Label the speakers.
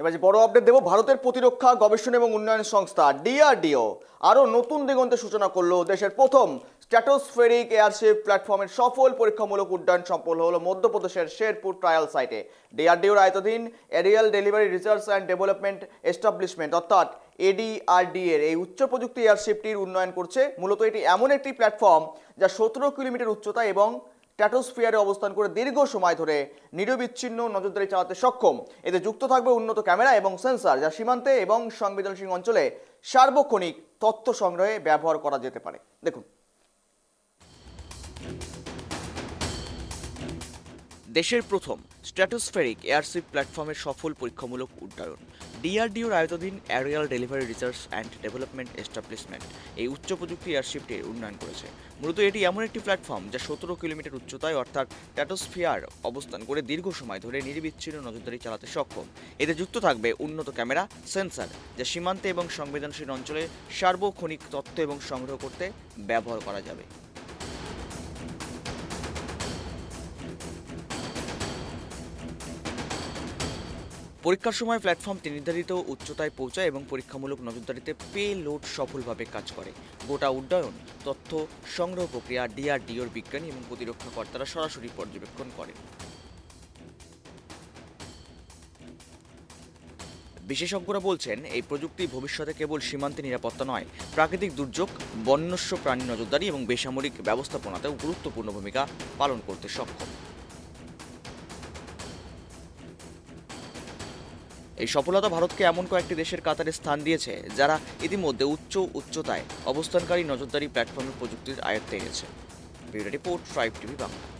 Speaker 1: এবার যে বড় আপডেট দেব, ভারতের প্রতিরক্ষা গবেষণা এবং উন্নয়ন সংস্থা ডিআরডিও আরও নতুন দিগন্তের সূচনা করলো। দেশের প্রথম স্ট্র্যাটোস্ফেরিক এয়ারশিপ প্ল্যাটফর্মের সফল পরীক্ষামূলক উড্ডয়ন সম্পন্ন হলো মধ্যপ্রদেশের শেরপুর ট্রায়াল সাইটে। ডিআরডিওর আয়ত্তাধীন aerial delivery research and development establishment অর্থাৎ এডিআরডি এর এই উচ্চ প্রযুক্তি এয়ারশিপটির উন্নয়ন করছে। মূলত এটি এমন একটি প্ল্যাটফর্ম যা 17 কিলোমিটার উচ্চতা এবং স্ট্র্যাটোস্ফিয়ারে অবস্থান করে দীর্ঘ সময় ধরে নিরবিচ্ছিন্ন নজরদারি চালাতে সক্ষম। এতে যুক্ত থাকবে উন্নত ক্যামেরা এবং সেন্সর, যা সীমান্তে এবং সংবেদনশীল অঞ্চলে সার্বক্ষণিক তথ্য সংগ্রহে ব্যবহার করা যেতে পারে। দেখুন, দেশের প্রথম স্ট্র্যাটোস্ফেরিক এয়ারশিপ প্ল্যাটফর্মের সফল পরীক্ষামূলক উড্ডয়ন। ডিআরডিওর আয়ত্তাধীন aerial delivery research and development establishment এই উচ্চ প্রযুক্তি এয়ারশিপটির উন্নয়ন করেছে। মূলত এটি এমন একটি প্ল্যাটফর্ম যা 17 কিলোমিটার উচ্চতায় অর্থাৎ স্ট্র্যাটোস্ফিয়ার অবস্থান করে দীর্ঘ সময় ধরে নিরবিচ্ছিন্ন নজরদারি চালাতে সক্ষম। এতে যুক্ত থাকবে উন্নত ক্যামেরা, সেন্সর, যা সীমান্তে এবং সংবেদনশীল অঞ্চলে সার্বক্ষণিক তথ্য এবং সংগ্রহ করতে ব্যবহার করা যাবে। পরীক্ষার সময় প্ল্যাটফর্মটি নির্ধারিত উচ্চতায় পৌঁছায় এবং পরীক্ষামূলক নজরদারিতে পে লোড সফলভাবে কাজ করে। গোটা উড্ডয়ন তথ্য সংগ্রহ প্রক্রিয়া ডিআরডিওর বিজ্ঞানী এবং প্রতিরক্ষা কর্তারা সরাসরি পর্যবেক্ষণ করেন। বিশেষজ্ঞরা বলছেন, এই প্রযুক্তি ভবিষ্যতে কেবল সীমান্তে নিরাপত্তা নয়, প্রাকৃতিক দুর্যোগ, বন্যস্য প্রাণী নজরদারি এবং বেসামরিক ব্যবস্থাপনাতেও গুরুত্বপূর্ণ ভূমিকা পালন করতে সক্ষম। এই সফলতা ভারতকে এমন কয়েকটি দেশের কাতারে স্থান দিয়েছে যারা ইতিমধ্যে উচ্চতায় অবস্থানকারী নজরদারি প্ল্যাটফর্মের প্রযুক্তির আয়ত্তে এনেছে। Bureau report, 5 TV Bangla.